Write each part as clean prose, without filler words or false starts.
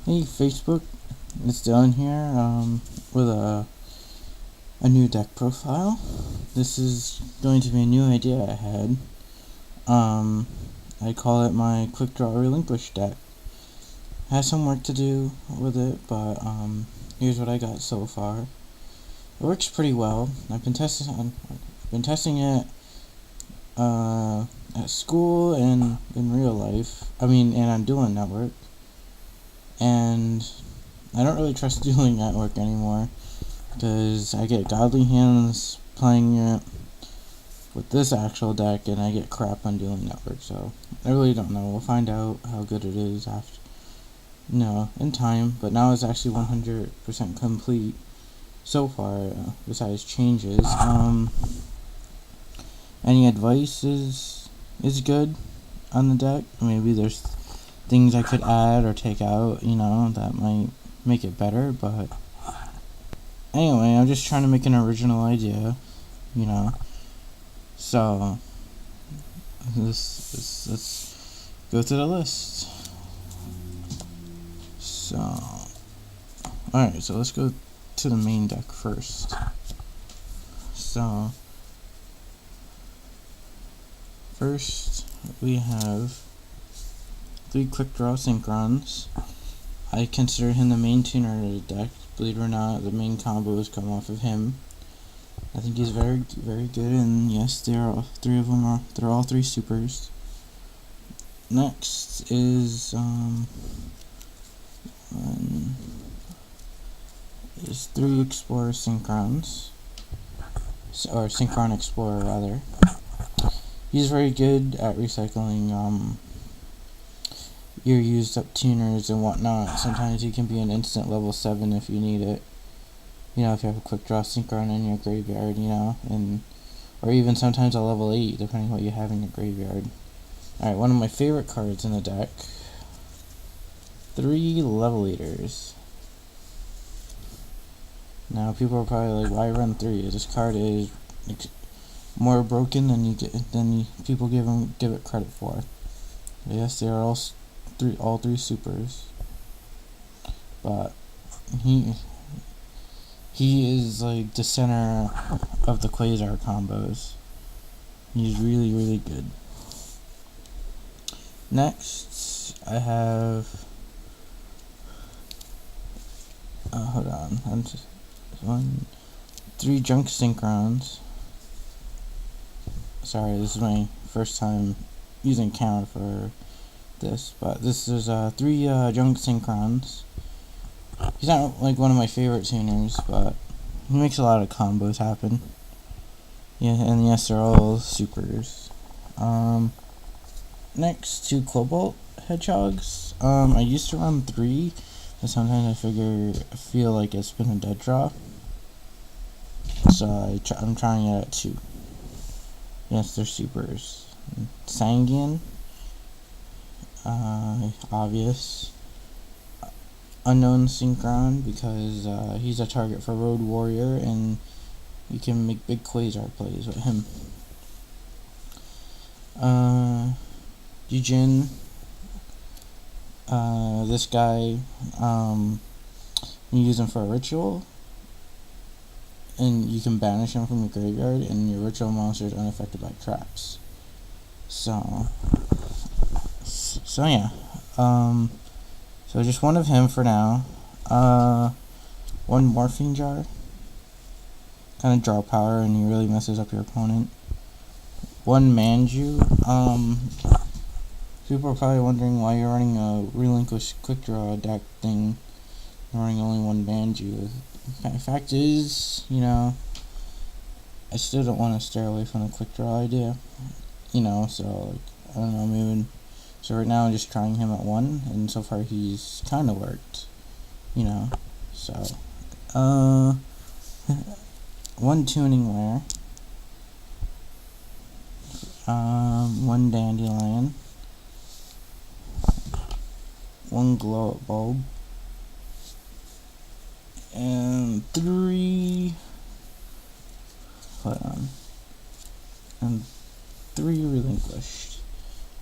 Hey Facebook, it's Dylan here with a new deck profile. This is going to be a new idea I had. I call it my Quickdraw Relinquished deck. Has some work to do with it, but here's what I got so far. It works pretty well. I've been testing it at school and in real life. And on Dueling Network. And I don't really trust Dueling Network anymore, because I get godly hands playing it with this actual deck, and I get crap on Dueling Network, so I really don't know. We'll find out how good it is after, in time, but now it's actually 100% complete so far, besides changes. Any advice is good on the deck. Maybe there's things I could add or take out, that might make it better, but anyway, I'm just trying to make an original idea, so let's go through the list. So, alright, so let's go to the main deck first. So, first we have 3 Quickdraw Synchrons. I consider him the main tuner of the deck. Believe it or not, the main combos come off of him. I think he's very, very good, and yes, they're all 3 supers. Next is 3 Explorer Synchrons, or Synchron Explorer rather. He's very good at recycling your used up tuners and whatnot. Sometimes he can be an instant level 7 if you need it. If you have a Quickdraw Synchron in your graveyard, or even sometimes a level 8, depending on what you have in your graveyard. Alright, one of my favorite cards in the deck, 3 Level Eaters. Now, people are probably like, why run 3? This card is more broken than people give it credit for. Yes, they are all 3 supers, but he is like the center of the Quasar combos. He's really, really good. Next, I have 3 Junk Synchrons. Sorry, this is my first time using count for this, but this is 3 Junk Synchrons. He's not like one of my favorite tuners, but he makes a lot of combos happen. Yeah, and yes, they're all supers. Next, 2 Cobalt Hedgehogs. I used to run 3, but sometimes I feel like it's been a dead draw, so I'm trying it at 2. Yes, they're supers. Sanguine, obvious. Unknown Synchron, because he's a target for Road Warrior, and you can make big Quasar plays with him. Yujin, this guy, you use him for a ritual, and you can banish him from your graveyard, and your ritual monster is unaffected by traps. So yeah. So just one of him for now. 1 Morphine Jar. Kind of draw power, and he really messes up your opponent. 1 Manju. People are probably wondering why you're running a Relinquished Quickdraw deck thing. You're running only 1 Manju. The fact is, I still don't want to stray away from the Quickdraw idea. So I don't know, maybe. So right now I'm just trying him at 1, and so far he's kind of worked. So 1 Tuning Lair. 1 Dandelion. 1 Glow Up Bulb. And 3 Relinquished.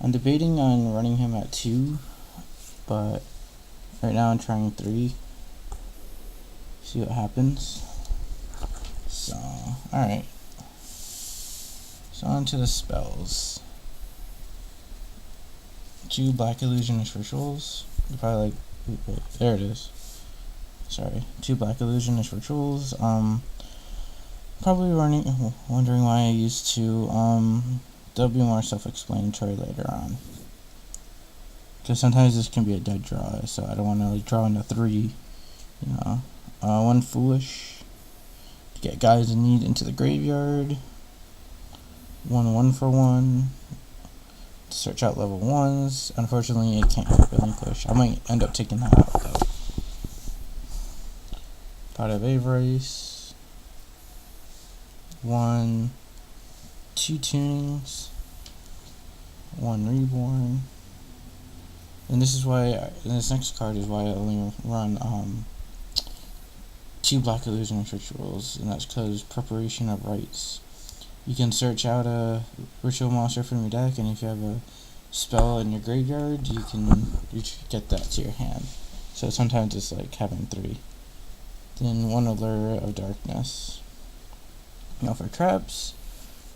I'm debating on running him at 2, but Right now I'm trying 3. See what happens. So, alright. So on to the spells. 2 Black Illusionist Rituals. You're probably like, wait, there it is. Sorry. 2 Black Illusionist Rituals. Probably wondering why I used 2. There'll be more self-explanatory later on. Because sometimes this can be a dead draw, so I don't want to like draw into 3. You know. 1 Foolish. To get guys in need into the graveyard. 1 for 1. To search out level 1s. Unfortunately, it can't hit Relinquished. I might end up taking that out though. Pot of Avarice. 1, 2 Tunings. 1 Reborn. And this is why, this next card is why I only run 2 Black Illusionist Rituals, and that's because Preparation of Rites. You can search out a ritual monster from your deck, and if you have a spell in your graveyard, you can get that to your hand. So sometimes it's like having 3. Then 1 Allure of Darkness. Now for traps,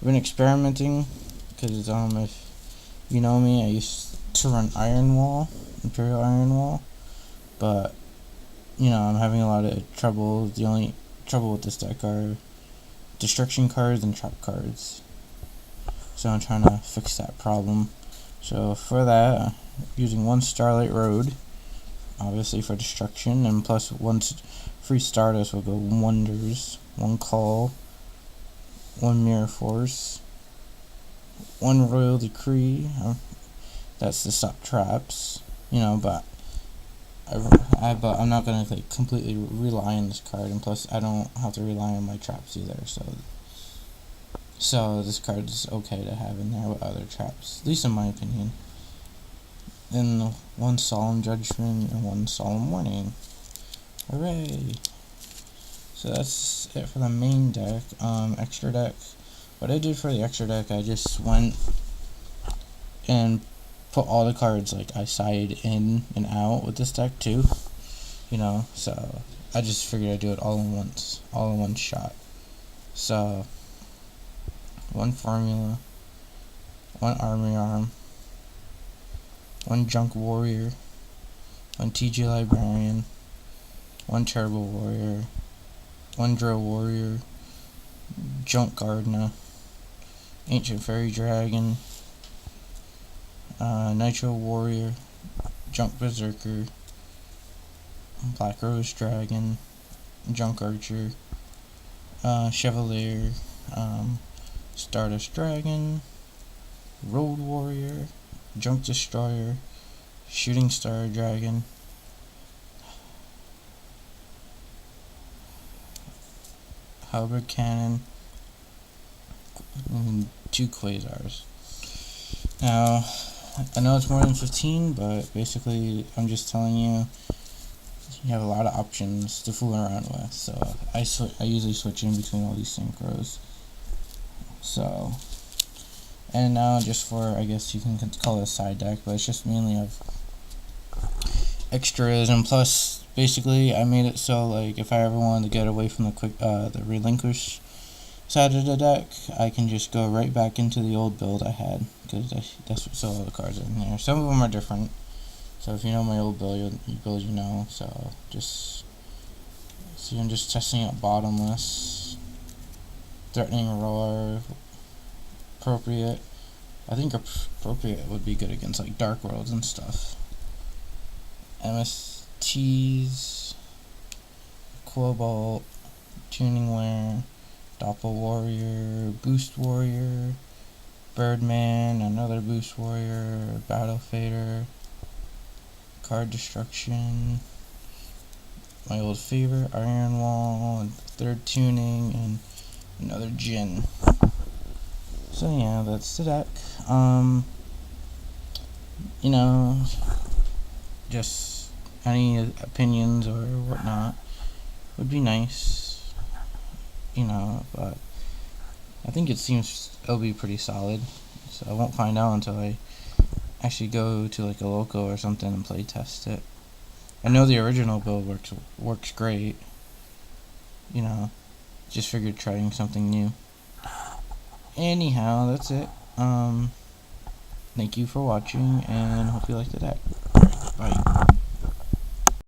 I've been experimenting, because if you know me, I used to run Iron Wall, Imperial Iron Wall, but you know, I'm having a lot of trouble. The only trouble with this deck are destruction cards and trap cards, so I'm trying to fix that problem. So for that, using 1 Starlight Road, obviously for destruction, and plus 1 free Stardust will go wonders. 1 Call, 1 Mirror Force, 1 Royal Decree. That's to stop traps, you know, but I'm not gonna like completely rely on this card, and plus I don't have to rely on my traps either. So this card is okay to have in there with other traps, at least in my opinion. Then 1 Solemn Judgment and 1 Solemn Warning. Hooray! So that's it for the main deck. Extra deck. What I did for the extra deck, I just went and put all the cards like I side in and out with this deck too, you know, so I just figured I'd do it all in one shot. So 1 Formula, 1 Army Arm, 1 Junk Warrior, 1 TG Librarian, 1 Turbo Warrior, 1 Drill Warrior, Junk Gardener, Ancient Fairy Dragon, Nitro Warrior, Junk Berserker, Black Rose Dragon, Junk Archer, Chevalier, Stardust Dragon, Road Warrior, Junk Destroyer, Shooting Star Dragon, Halberd Cannon, and 2 Quasars. Now, I know it's more than 15, but basically I'm just telling you, you have a lot of options to fool around with. So I usually switch in between all these synchros. So, and now just for, I guess you can call it a side deck, but it's just mainly of extras, and plus basically I made it so like if I ever wanted to get away from the Relinquished side of the deck, I can just go right back into the old build I had, because that's what all the cards are in there. Some of them are different, so if you know my old build, you know. So I'm just testing out Bottomless, Threatening Roar, Appropriate. I think Appropriate would be good against like Dark Worlds and stuff. MSTs, Cobalt, Tuning Wear, Doppel Warrior, Boost Warrior, Birdman, another Boost Warrior, Battle Fader, Card Destruction, my old favorite, Iron Wall, and 3rd Tuning, and another Djinn. So yeah, that's the deck. You know, just any opinions or whatnot would be nice, you know, but I think it'll be pretty solid, so I won't find out until I actually go to like a local or something and play test it. I know the original build works great. You know, just figured trying something new. Anyhow, that's it. Thank you for watching, and hope you liked the deck. Bye.